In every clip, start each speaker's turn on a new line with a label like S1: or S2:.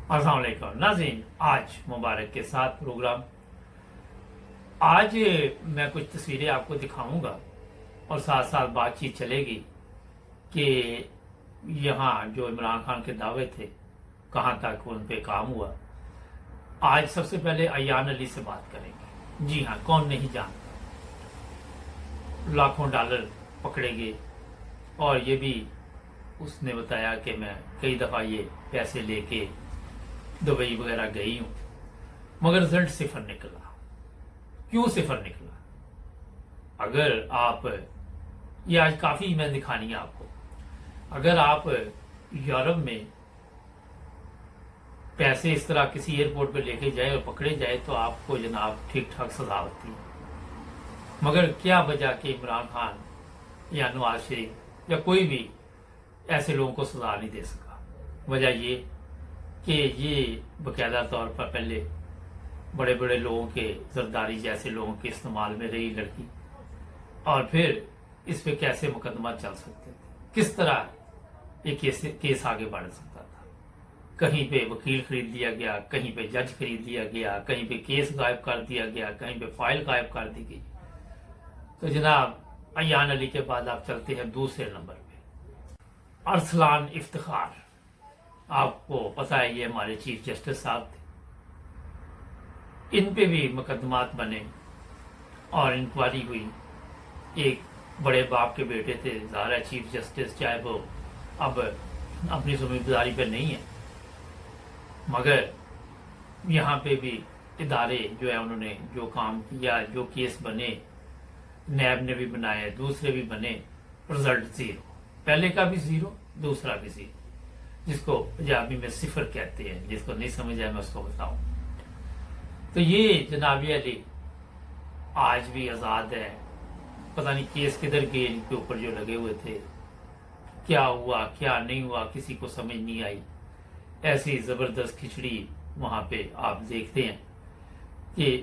S1: अस्सलाम वालेकुम नाज़रीन, आज मुबारक के साथ प्रोग्राम। आज मैं कुछ तस्वीरें आपको दिखाऊंगा और साथ साथ बातचीत चलेगी कि यहाँ जो इमरान खान के दावे थे कहाँ तक उन पे काम हुआ। आज सबसे पहले अयान अली से बात करेंगे। जी हाँ, कौन नहीं जानता, लाखों डॉलर पकड़े गए और ये भी उसने बताया कि मैं कई दफ़ा ये पैसे लेके दुबई वगैरह गई हूं, मगर रिजल्ट सिफर निकला। क्यों सिफर निकला? अगर आप ये आज काफी मैं दिखानी है आपको, अगर आप यूरोप में पैसे इस तरह किसी एयरपोर्ट पे लेके जाए और पकड़े जाए तो आपको जनाब ठीक ठाक सजा होती है। मगर क्या वजह कि इमरान खान या नवाज शरीफ या कोई भी ऐसे लोगों को सजा नहीं दे सका? वजह ये कि ये बाकायदा तौर पर पहले बड़े बड़े लोगों के, जरदारी जैसे लोगों के इस्तेमाल में रही लड़की, और फिर इस पे कैसे मुकदमा चल सकते थे, किस तरह ये केस आगे बढ़ सकता था। कहीं पे वकील खरीद लिया गया, कहीं पे जज खरीद लिया गया, कहीं पे केस गायब कर दिया गया, कहीं पे फाइल गायब कर दी गई। तो जनाब अयान अली के बाद आप चलते हैं दूसरे नंबर पे, अरसलान इफ्तिखार। आपको पता है ये हमारे चीफ जस्टिस साहब थे, इन पे भी मुकदमात बने और इंक्वायरी हुई। एक बड़े बाप के बेटे थे, ज़ाहिर है चीफ जस्टिस, चाहे वो अब अपनी जिम्मेदारी पे नहीं है, मगर यहाँ पे भी इदारे जो है उन्होंने जो काम किया, जो केस बने, नैब ने भी बनाए, दूसरे भी बने, रिजल्ट जीरो। पहले का भी जीरो, दूसरा भी जीरो, जिसको पंजाबी में सिफर कहते हैं। जिसको नहीं समझ आए मैं उसको बताऊं। तो ये जनाबी अली आज भी आजाद है। पता नहीं केस किधर गए इनके ऊपर जो लगे हुए थे, क्या हुआ क्या नहीं हुआ किसी को समझ नहीं आई। ऐसी जबरदस्त खिचड़ी वहां पे आप देखते हैं कि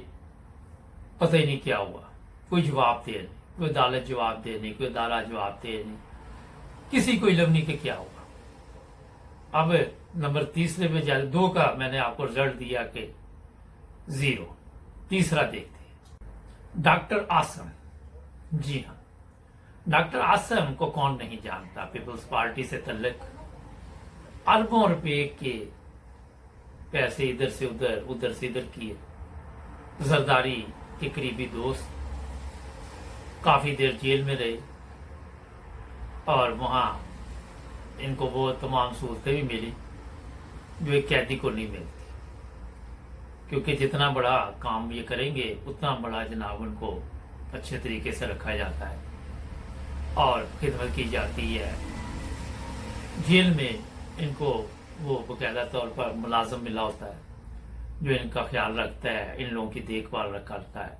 S1: पता ही नहीं क्या हुआ। कोई जवाब दे नहीं, कोई अदालत जवाब दे नहीं, कोई अदारा जवाब दे नहीं, किसी को इल्म नहीं कि क्या हुआ। अब नंबर तीसरे पे जाए, दो का मैंने आपको रिजल्ट दिया कि जीरो। तीसरा देखते हैं, डॉक्टर आसम। जी हाँ, डॉक्टर आसम को कौन नहीं जानता। पीपल्स पार्टी से तल्लक, अरबों रुपए के पैसे इधर से उधर, उधर से इधर किए। जरदारी के करीबी दोस्त, काफी देर जेल में रहे और वहां इनको वो तमाम सहूलतें भी मिली जो एक कैदी को नहीं मिलती, क्योंकि जितना बड़ा काम ये करेंगे उतना बड़ा जनाब उनको अच्छे तरीके से रखा जाता है और खिदमत की जाती है। जेल में इनको वो बाकायदा तौर पर मुलाजम मिला होता है जो इनका ख्याल रखता है, इन लोगों की देखभाल करता है।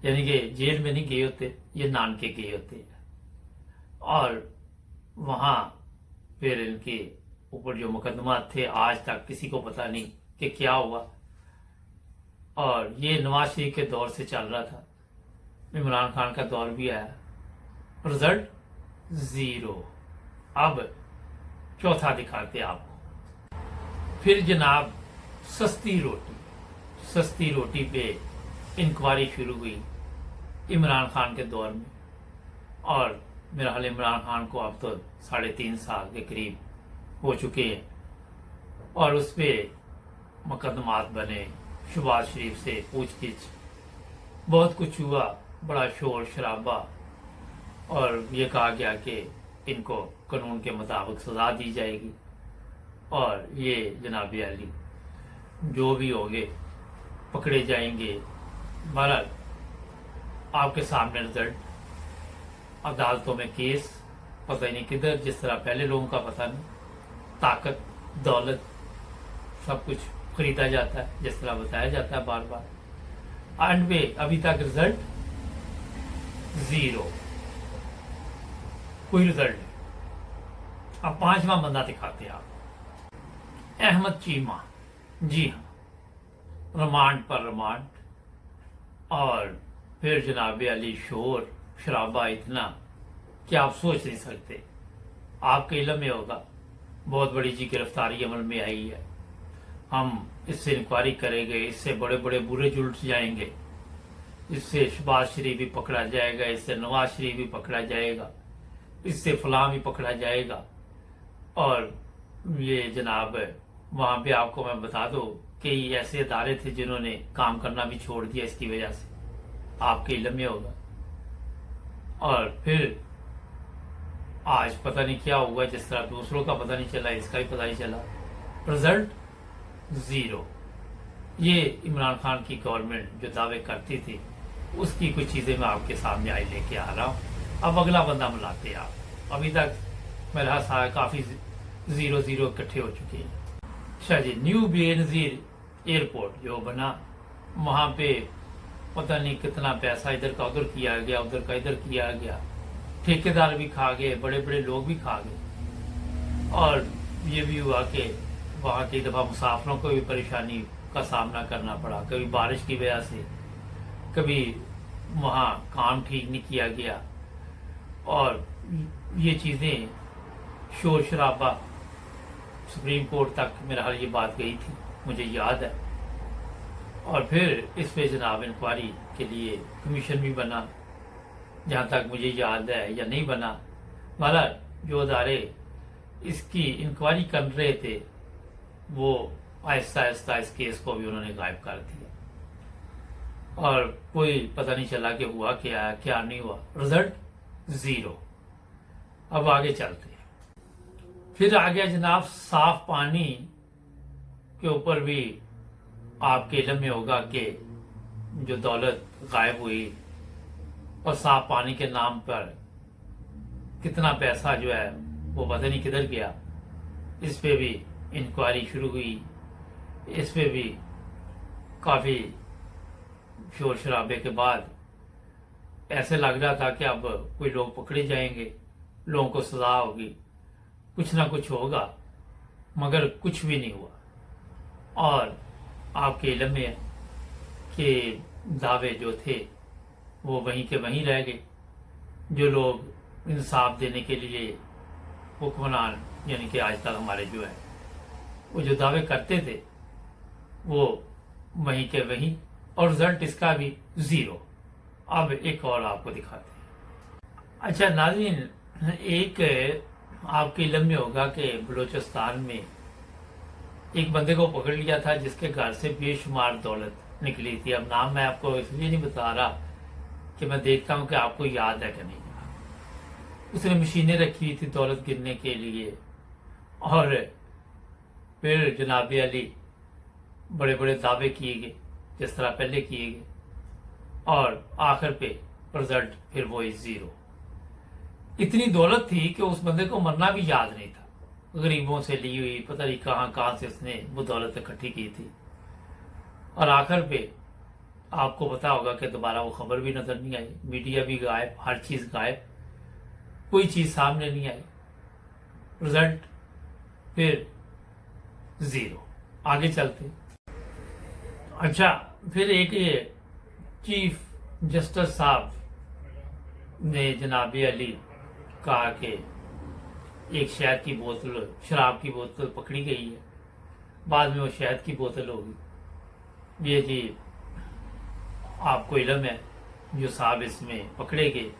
S1: यानी कि जेल में नहीं गए होते, ये नानके गए होते हैं और वहां फिर इनके ऊपर जो मुकदमा थे आज तक किसी को पता नहीं कि क्या हुआ। और ये नवाज शरीफ के दौर से चल रहा था, इमरान खान का दौर भी आया, रिजल्ट जीरो। अब चौथा दिखाते आपको। फिर जनाब सस्ती रोटी पे इंक्वायरी शुरू हुई इमरान खान के दौर में, और मेरा हाल इमरान खान को अब तो 3.5 साल के करीब हो चुके हैं और उस पर मुकदमात बने। शहबाज शरीफ से पूछगिछ, बहुत कुछ हुआ, बड़ा शोर शराबा, और ये कहा गया कि इनको कानून के मुताबिक सजा दी जाएगी और ये जनाबी अली जो भी होंगे पकड़े जाएंगे। बहरहाल आपके सामने रिजल्ट, अदालतों में केस, पता ही नहीं किधर, जिस तरह पहले लोगों का पता नहीं, ताकत दौलत सब कुछ खरीदा जाता है जिस तरह बताया जाता है बार बार। एंड में अभी तक रिजल्ट जीरो, कोई रिजल्ट नहीं। अब पांचवा बंदा दिखाते हैं आप, अहमद चीमा। जी हाँ, रिमांड पर रिमांड, और फिर जनाब अली शोर शराबा इतना कि आप सोच नहीं सकते। आपके इल्म में होगा बहुत बड़ी जी गिरफ्तारी अमल में आई है हम इससे इंक्वायरी करेंगे, इससे बड़े बड़े बुरे जुल्ट जाएंगे, इससे शहबाज शरीफ भी पकड़ा जाएगा, इससे नवाज शरीफ भी पकड़ा जाएगा, इससे फलां भी पकड़ा जाएगा। और ये जनाब वहाँ पे आपको मैं बता दूं कि ऐसे इदारे थे जिन्होंने काम करना भी छोड़ दिया इसकी वजह से, आपके इल्म में होगा। और फिर आज पता नहीं क्या हुआ, जिस तरह दूसरों का पता नहीं चला, इसका भी पता नहीं चला, रिजल्ट जीरो। ये इमरान खान की गवर्नमेंट जो दावे करती थी उसकी कुछ चीजें मैं आपके सामने आई लेके आ रहा हूँ। अब अगला बंदा मिलाते हैं आप। अभी तक मेरा सारा काफी जीरो जीरो इकट्ठे हो चुके हैं। अच्छा जी, न्यू बेनजीर एयरपोर्ट जो बना, वहां पे पता नहीं कितना पैसा इधर का उधर किया गया, उधर का इधर किया गया, ठेकेदार भी खा गए, बड़े बड़े लोग भी खा गए। और ये भी हुआ कि वहाँ कई दफा मुसाफिरों को भी परेशानी का सामना करना पड़ा, कभी बारिश की वजह से, कभी वहाँ काम ठीक नहीं किया गया। और ये चीजें शोर शराबा सुप्रीम कोर्ट तक मेरा हाल ये बात गई थी, मुझे याद है। और फिर इस पे जनाब इंक्वायरी के लिए कमीशन भी बना, जहां तक मुझे याद है, या नहीं बना, वाला जो अदारे इसकी इंक्वायरी कर रहे थे वो आहिस्ता आहिस्ता इस केस को भी उन्होंने गायब कर दिया और कोई पता नहीं चला कि हुआ क्या है क्या नहीं हुआ। Result zero. अब आगे चलते हैं। फिर आ गया जनाब साफ पानी के ऊपर भी आपके इल्म में होगा कि जो दौलत गायब हुई और साफ पानी के नाम पर कितना पैसा जो है वो पता नहीं किधर गया। इस पे भी इंक्वायरी शुरू हुई, इस पे भी काफी शोर शराबे के बाद ऐसे लग रहा था कि अब कोई लोग पकड़े जाएंगे, लोगों को सजा होगी, कुछ ना कुछ होगा, मगर कुछ भी नहीं हुआ। और आपके इल्म में है कि दावे जो थे वो वहीं के वहीं रह गए। जो लोग इंसाफ देने के लिए हुक्मरान यानी कि आज तक हमारे जो है वो जो दावे करते थे वो वहीं के वहीं, और रिजल्ट इसका भी जीरो। अब एक और आपको दिखाते हैं। अच्छा नाज़रीन, एक आपके इल्म में होगा कि बलूचिस्तान में एक बंदे को पकड़ लिया था जिसके घर से बेशुमार दौलत निकली थी। अब नाम मैं आपको इसलिए नहीं बता रहा कि मैं देखता हूं कि आपको याद है कि नहीं। उसने मशीनें रखी हुई थी दौलत गिनने के लिए, और फिर जनाब अली बड़े बड़े दावे किए गए जिस तरह पहले किए गए, और आखिर पे रिजल्ट फिर वो जीरो। इतनी दौलत थी कि उस बंदे को मरना भी याद नहीं था, गरीबों से ली हुई पता नहीं कहां से उसने वो दौलत इकट्ठी की थी। और आखिर पे आपको पता होगा कि दोबारा वो खबर भी नजर नहीं आई, मीडिया भी गायब, हर चीज गायब, कोई चीज सामने नहीं आई। रिजल्ट फिर जीरो। आगे चलते। अच्छा, फिर एक ये चीफ जस्टिस साहब ने जनाब अली कहा कि एक शहद की बोतल, शराब की बोतल पकड़ी गई है, बाद में वो शहद की बोतल होगी। ये जी आपको इल्म है, जो साहब इसमें पकड़े गए।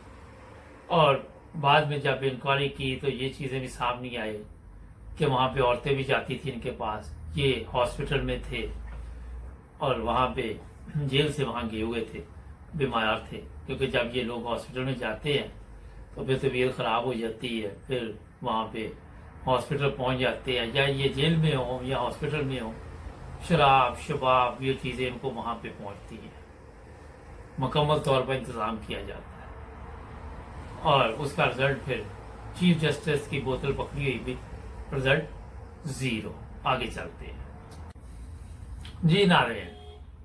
S1: और बाद में जब इंक्वायरी की तो ये चीजें भी सामने आई कि वहां पे औरतें भी जाती थी इनके पास, ये हॉस्पिटल में थे और वहां पे जेल से वहां गए हुए थे, बीमार थे। क्योंकि जब ये लोग हॉस्पिटल में जाते हैं तो फिर तबीयत खराब हो जाती है, फिर वहां पे हॉस्पिटल पहुंच जाते हैं, या ये जेल में हो या हॉस्पिटल में हो, शराब शबाब ये चीजें इनको वहां पे पहुंचती हैं। मुकम्मल तौर पर इंतजाम किया जाता है और उसका रिजल्ट फिर चीफ जस्टिस की बोतल पकड़ी हुई भी, रिजल्ट जीरो। आगे चलते हैं जी नाज़रीन,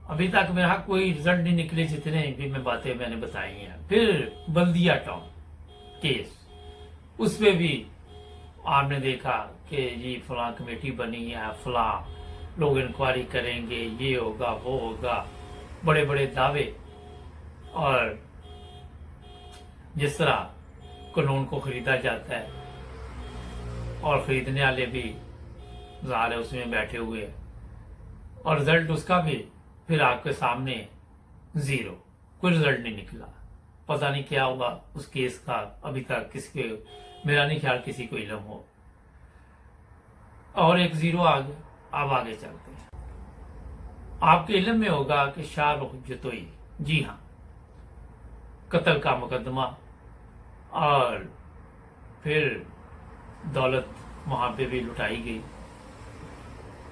S1: अभी तक मेरा कोई रिजल्ट नहीं निकले जितने भी मैं बातें मैंने बताई हैं। फिर बल्दिया टाउन केस, उसमें भी आपने देखा कि जी फलां कमेटी बनी है, फलां लोग इंक्वायरी करेंगे, ये होगा वो होगा, बड़े बड़े दावे। और जिस तरह कानून को खरीदा जाता है और खरीदने वाले भी ज़ाहिर है उसमें बैठे हुए हैं, اور رزلٹ اس کا بھی پھر آپ کے سامنے 0، کوئی رزلٹ نہیں نکلا. پتہ نہیں کیا ہوا اس کیس کا، ابھی تک کسی کے، میرا نہیں خیال کسی کو علم ہو. اور ایک 0 آ گیا. اب آگے چلتے ہیں. آپ کے علم میں ہوگا کہ شاہ رخ جتوئی، جی ہاں، قتل کا مقدمہ، اور پھر دولت وہاں پہ بھی لٹائی گئی.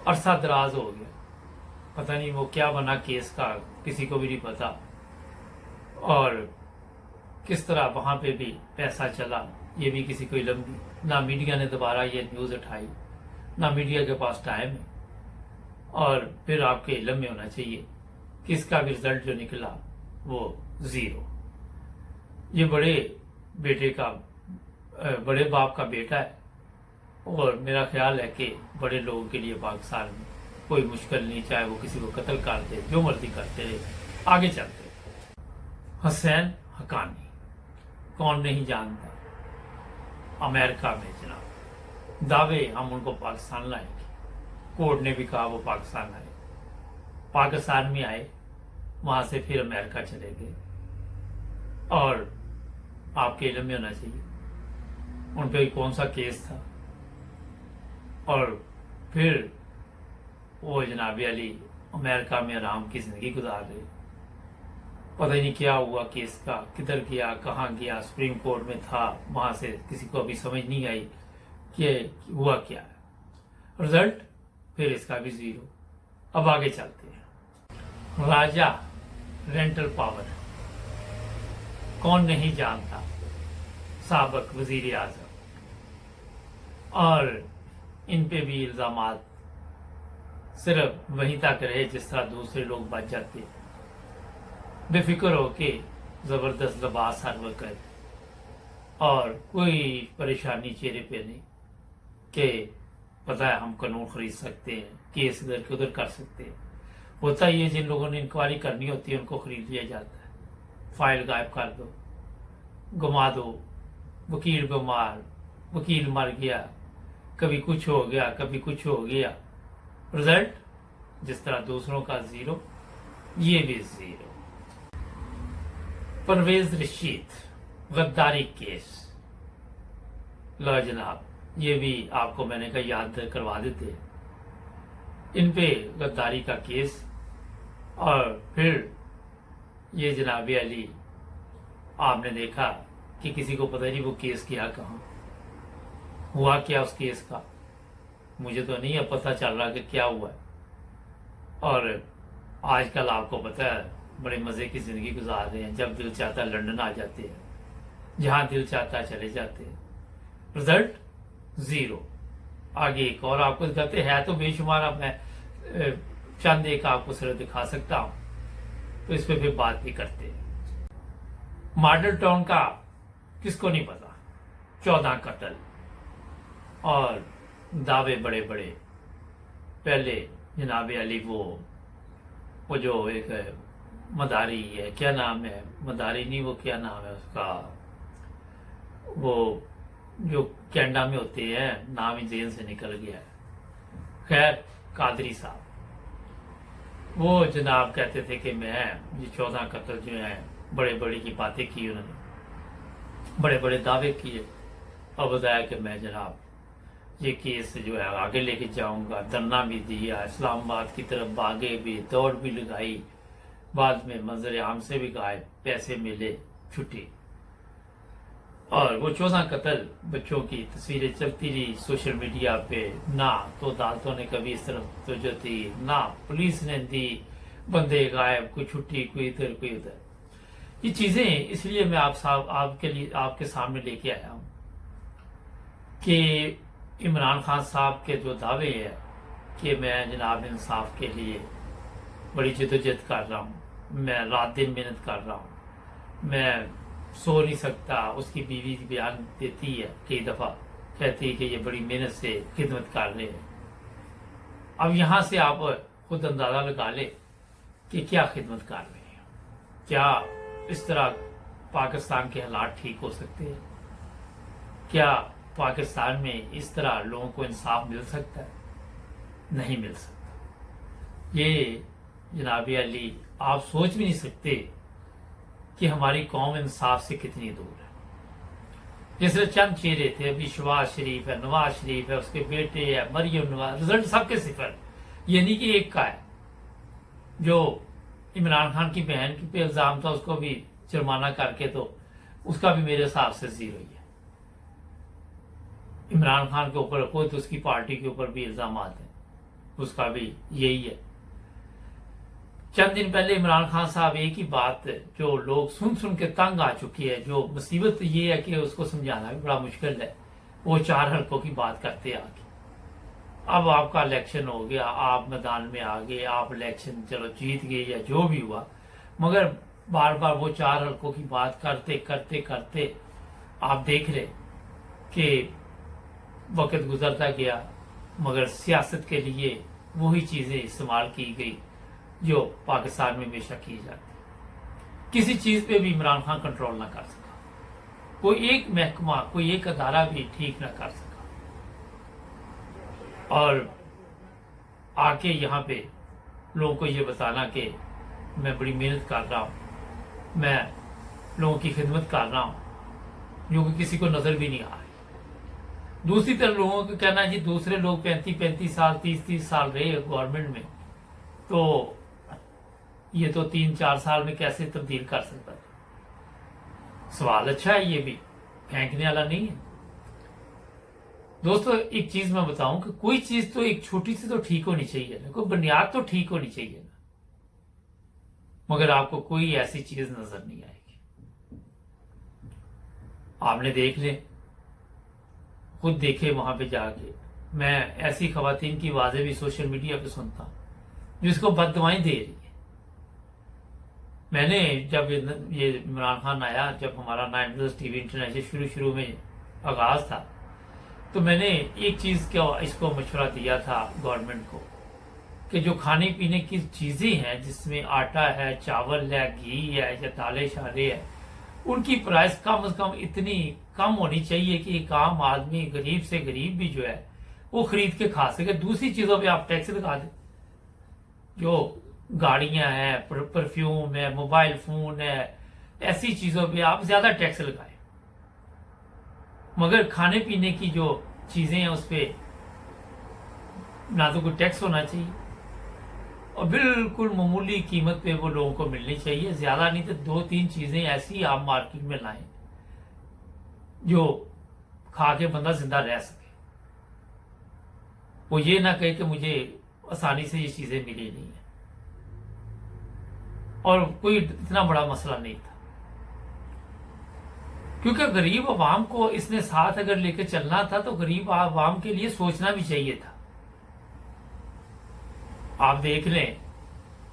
S1: عرصہ دراز ہو گیا، پتہ نہیں وہ کیا بنا کیس کا، کسی کو بھی نہیں پتا. اور کس طرح وہاں پہ بھی پیسہ چلا یہ بھی کسی کو علم نہیں. نہ میڈیا نے دوبارہ یہ نیوز اٹھائی، نہ میڈیا کے پاس ٹائم ہے. اور پھر آپ کے علم میں ہونا چاہیے کہ اس کا بھی رزلٹ جو نکلا وہ 0. یہ بڑے بیٹے کا، بڑے باپ کا بیٹا ہے، اور میرا خیال ہے کہ بڑے لوگوں کے لیے پاکستان میں کوئی مشکل نہیں، چاہے وہ کسی کو قتل کرتے، جو مرضی کرتے رہے. آگے چلتے. حسین حقانی، کون نہیں جانتا. امریکہ میں جناب دعوے ہم ان کو پاکستان لائیں گے. کورٹ نے بھی کہا وہ پاکستان آئے. پاکستان میں آئے، وہاں سے پھر امریکہ چلے گئے. اور آپ کے علم میں ہونا چاہیے ان پہ کون سا کیس تھا. اور پھر وہ جناب علی امریکہ میں آرام کی زندگی گزار رہے. پتہ ہی نہیں کیا ہوا کیس کا، کدھر گیا، کہاں گیا. سپریم کورٹ میں تھا، وہاں سے کسی کو ابھی سمجھ نہیں آئی کہ ہوا کیا ہے. رزلٹ پھر اس کا بھی 0. اب آگے چلتے ہیں. راجہ رینٹل پاور، کون نہیں جانتا، سابق وزیر اعظم. اور ان پہ بھی الزامات صرف وہیں تک رہے جس طرح دوسرے لوگ بچ جاتے، بے فکر ہو کے زبردست لباس ہر وقت، اور کوئی پریشانی چہرے پہ نہیں کہ پتہ ہے ہم قانون خرید سکتے ہیں، کیس ادھر کے ادھر کر سکتے ہیں. ہوتا ہی ہے جن لوگوں نے انکوائری کرنی ہوتی ہے ان کو خرید لیا جاتا ہے. فائل غائب کر دو، گما دو، وکیل بیمار، وکیل مر گیا، کبھی کچھ ہو گیا، کبھی کچھ ہو گیا. رزلٹ جس طرح دوسروں کا 0، یہ بھی 0. پرویز رشید غداری کیس، لو جناب یہ بھی آپ کو میں نے کہا یاد کروا دیتے. ان پہ غداری کا کیس، اور پھر یہ جناب علی آپ نے دیکھا کہ کسی کو پتہ نہیں وہ کیس کیا، کہاں ہوا، کیا اس کیس کا مجھے تو نہیں اب پتہ چل رہا کہ کیا ہوا ہے. اور آج کل آپ کو پتہ ہے بڑے مزے کی زندگی گزار رہے ہیں. جب دل چاہتا ہے لندن آ جاتے ہیں، جہاں دل چاہتا ہے چلے جاتے ہیں. رزلٹ 0. آگے ایک اور آپ کو دکھاتے ہیں تو بے شمار. اب میں چند ایک آپ کو صرف دکھا سکتا ہوں، تو اس پہ پھر بات بھی کرتے ہیں. ماڈل ٹاؤن کا کس کو نہیں پتا، 14 قتل اور دعوے بڑے بڑے. پہلے جناب علی وہ جو ایک مداری ہے، کیا نام ہے، مداری نہیں، وہ کیا نام ہے اس کا، وہ جو کینیڈا میں ہوتے ہیں، نام ہی ذہن سے نکل گیا ہے. خیر قادری صاحب، وہ جناب کہتے تھے کہ میں یہ 14 قتل جو ہیں بڑے بڑی کی باتیں کی، انہوں نے بڑے بڑے دعوے کیے. اور بتایا کہ میں جناب یہ کیس جو ہے آگے لے کے جاؤں گا. دھرنا بھی دیا، اسلام آباد کی طرف بھاگے بھی، دوڑ بھی لگائی. بعد میں منظر عام سے بھی غائب، پیسے ملے، چھٹی. اور وہ 14 قتل بچوں کی تصویریں چلتی رہی سوشل میڈیا پہ. نہ تو عدالتوں نے کبھی اس طرف توجہ دی، نہ پولیس نے دی. بندے غائب، کوئی چھٹی، کوئی ادھر کوئی ادھر. یہ چیزیں اس لیے میں آپ کے سامنے لے کے آیا ہوں کہ عمران خان صاحب کے جو دعوے ہیں کہ میں جناب انصاف کے لیے بڑی جدوجہد کر رہا ہوں، میں رات دن محنت کر رہا ہوں، میں سو نہیں سکتا. اس کی بیوی بیان دیتی ہے کئی دفعہ، کہتی ہے کہ یہ بڑی محنت سے خدمت کر رہے ہیں. اب یہاں سے آپ خود اندازہ لگا لیں کہ کیا خدمت کر رہے ہیں. کیا اس طرح پاکستان کے حالات ٹھیک ہو سکتے ہیں؟ کیا پاکستان میں اس طرح لوگوں کو انصاف مل سکتا ہے؟ نہیں مل سکتا. ये जनाब अली आप सोच भी नहीं सकते कि हमारी कौम इंसाफ से कितनी दूर है। जिससे चंद चेहरे थे, अभी शहबाज शरीफ है, नवाज शरीफ है, उसके बेटे है, मरियम नवाज, रिजल्ट सबके सिफर। ये नहीं कि एक का है। जो इमरान खान की बहन पे इल्जाम था उसको भी जुर्माना करके तो उसका भी मेरे हिसाब से जीरो ही है। इमरान खान के ऊपर खुद उसकी पार्टी के ऊपर भी इल्जाम आते हैं, उसका भी यही है। चंद दिन पहले इमरान खान साहब एक ही बात जो लोग सुन सुन के तंग आ चुकी है, जो मुसीबत ये है कि उसको समझाना भी बड़ा मुश्किल है, वो 4 हल्कों की बात करते आगे। अब आपका इलेक्शन हो गया, आप मैदान में आ गए, आप इलेक्शन चलो जीत गए या जो भी हुआ, मगर बार बार वो 4 हल्कों की बात करते करते करते आप देख रहे कि वक्त गुजरता गया, मगर सियासत के लिए वही चीजें इस्तेमाल की गई जो पाकिस्तान में हमेशा की जाती। किसी चीज पे भी इमरान खान कंट्रोल ना कर सका, कोई एक महकमा, कोई एक अदारा भी ठीक ना कर सका, और आके यहाँ पे लोगों को ये बताना कि मैं बड़ी मेहनत कर रहा हूँ, मैं लोगों की खिदमत कर रहा हूँ, जो कि किसी को नजर भी नहीं आ रही। दूसरी तरफ लोगों का कहना है जी दूसरे लोग 35-35 साल 30-30 साल रहे गवर्नमेंट में, तो ये तो 3-4 साल में कैसे तब्दील कर सकता है। सवाल अच्छा है, ये भी फेंकने वाला नहीं है। दोस्तों एक चीज मैं बताऊं कि कोई चीज तो एक छोटी सी तो ठीक होनी चाहिए ना, कोई बुनियाद तो ठीक होनी चाहिए ना, मगर आपको कोई ऐसी चीज नजर नहीं आएगी। आपने देख ले, खुद देखे वहां पे जाके, मैं ऐसी खवातीन की आवाजें भी सोशल मीडिया पे सुनता हूं जिसको बददुआएं दे रही है। मैंने जब ये इमरान खान आया, जब हमारा 9 टीवी इंटरनेशनल शुरू में आगाज था, तो मैंने एक चीज का इसको मशवरा दिया था गवर्नमेंट को कि जो खाने पीने की चीजें हैं जिसमें आटा है, चावल है, घी है या दालें शाले है, उनकी प्राइस कम से कम इतनी कम होनी चाहिए कि एक आम आदमी, गरीब से गरीब भी जो है वो खरीद के खा सके। दूसरी चीजों पे आप टैक्स लगा दें, जो गाड़ियां हैं, परफ्यूम है, मोबाइल फोन है, ऐसी चीजों पे आप ज्यादा टैक्स लगाएं, मगर खाने पीने की जो चीजें हैं उस पर ना तो कोई टैक्स होना चाहिए और बिल्कुल मामूली कीमत पे वो लोगों को मिलनी चाहिए। ज्यादा नहीं तो 2-3 चीजें ऐसी आप मार्केट में लाएं जो खा के बंदा जिंदा रह सके। वो ये ना कहे कि मुझे आसानी से ये चीजें मिली नहीं है, और कोई इतना बड़ा मसला नहीं था, क्योंकि गरीब आवाम को इसने साथ अगर लेकर चलना था तो गरीब आवाम के लिए सोचना भी चाहिए था। आप देख लें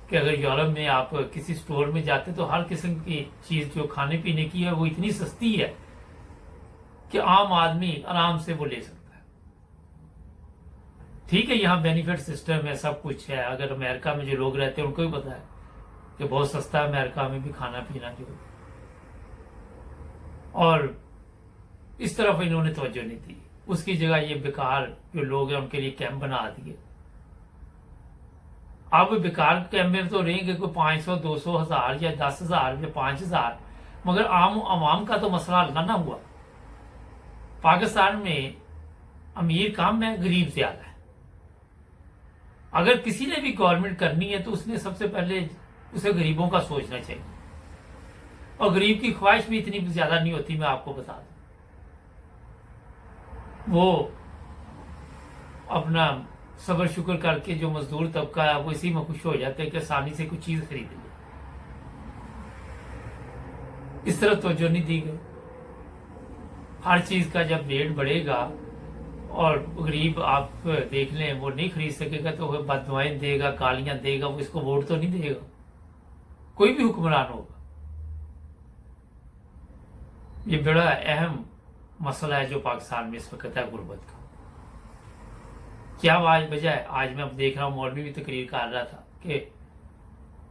S1: कि अगर यूरोप में आप किसी स्टोर में जाते तो हर किस्म की चीज जो खाने पीने की है वो इतनी सस्ती है कि आम आदमी आराम से वो ले सकता है। ठीक है, यहाँ बेनिफिट सिस्टम है, सब कुछ है। अगर अमेरिका में जो लोग रहते हैं उनको भी पता है कि बहुत सस्ता है अमेरिका में भी खाना पीना जो, और इस तरफ इन्होंने तवज्जो नहीं दी। उसकी जगह ये बेकार जो लोग हैं उनके लिए कैंप बना दिए। अब बेकार कैंप में तो रहेंगे कोई 500, 200 हजार या 10,000 या 5,000, मगर आम आवाम का तो मसला हल ना हुआ। पाकिस्तान में अमीर कम है, गरीब ज्यादा है। अगर किसी ने भी गवर्नमेंट करनी है तो उसने सबसे पहले उसे गरीबों का सोचना चाहिए, और गरीब की ख्वाहिश भी इतनी ज्यादा नहीं होती, मैं आपको बता दूं। वो अपना सबर शुक्र करके जो मजदूर तबका है वो इसी में खुश हो जाते हैं कि आसानी से कुछ चीज खरीद ली। इस तरह तवज्जो नहीं दी गई। हर चीज का जब रेट बढ़ेगा और गरीब आप देख लें वो नहीं खरीद सकेगा तो वो बददुआएं देगा, गालियां देगा, वो इसको वोट तो नहीं देगा। कोई भी हुक्मरान होगा। ये बड़ा अहम मसला है जो पाकिस्तान में इस वक्त है, गुर्बत का। क्या आज वजह है? आज मैं अब देख रहा हूं, मौलवी भी तकरीर कर रहा था कि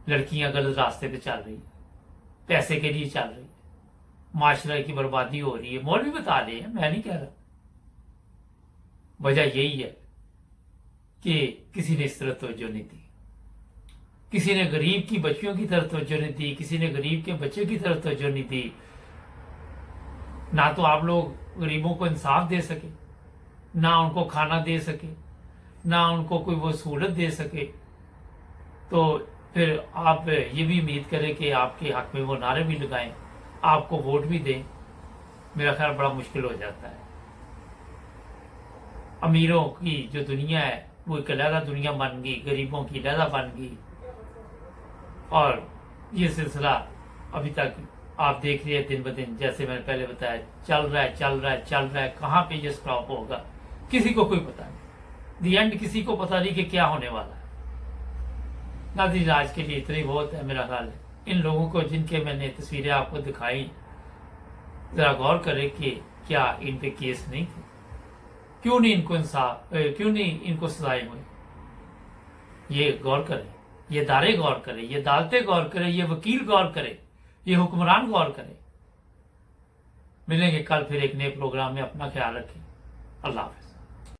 S1: लड़कियां गलत रास्ते पे चल रही है, पैसे के लिए चल रही है, माशरा की बर्बादी हो रही है। मौलवी बता रहे हैं, मैं नहीं कह रहा। वजह यही है कि किसी ने इस तरह तवज्जो नहीं दी। کسی نے غریب کی بچیوں کی طرف توجہ نہیں دی، کسی نے غریب کے بچے کی طرف توجہ نہیں دی. نہ تو آپ لوگ غریبوں کو انصاف دے سکے، نہ ان کو کھانا دے سکے، نہ ان کو کوئی وہ سہولت دے سکے. تو پھر آپ یہ بھی امید کریں کہ آپ کے حق میں وہ نعرے بھی لگائیں، آپ کو ووٹ بھی دیں. میرا خیال بڑا مشکل ہو جاتا ہے. امیروں کی جو دنیا ہے وہ ایک علیحدہ دنیا بن گئی، غریبوں کی علیحدہ بن گئی. اور یہ سلسلہ ابھی تک آپ دیکھ رہے ہیں دن بدن، جیسے میں نے پہلے بتایا، چل رہا ہے. کہاں پہ یہ سٹاپ ہوگا کسی کو کوئی پتہ نہیں. دی اینڈ کسی کو پتہ نہیں کہ کیا ہونے والا ہے. ناظرین آج کے لیے اتنا ہی بہت ہے میرا خیال ہے. ان لوگوں کو جن کے میں نے تصویریں آپ کو دکھائی، ذرا غور کریں کہ کیا ان پہ کیس نہیں تھے، کیوں نہیں ان کو سزائیں ہوئی. یہ غور کریں، یہ ادارے غور کریں، یہ عدالتیں غور کریں، یہ وکیل غور کریں، یہ حکمران غور کریں. ملیں گے کل پھر ایک نئے پروگرام میں. اپنا خیال رکھیں. اللہ حافظ.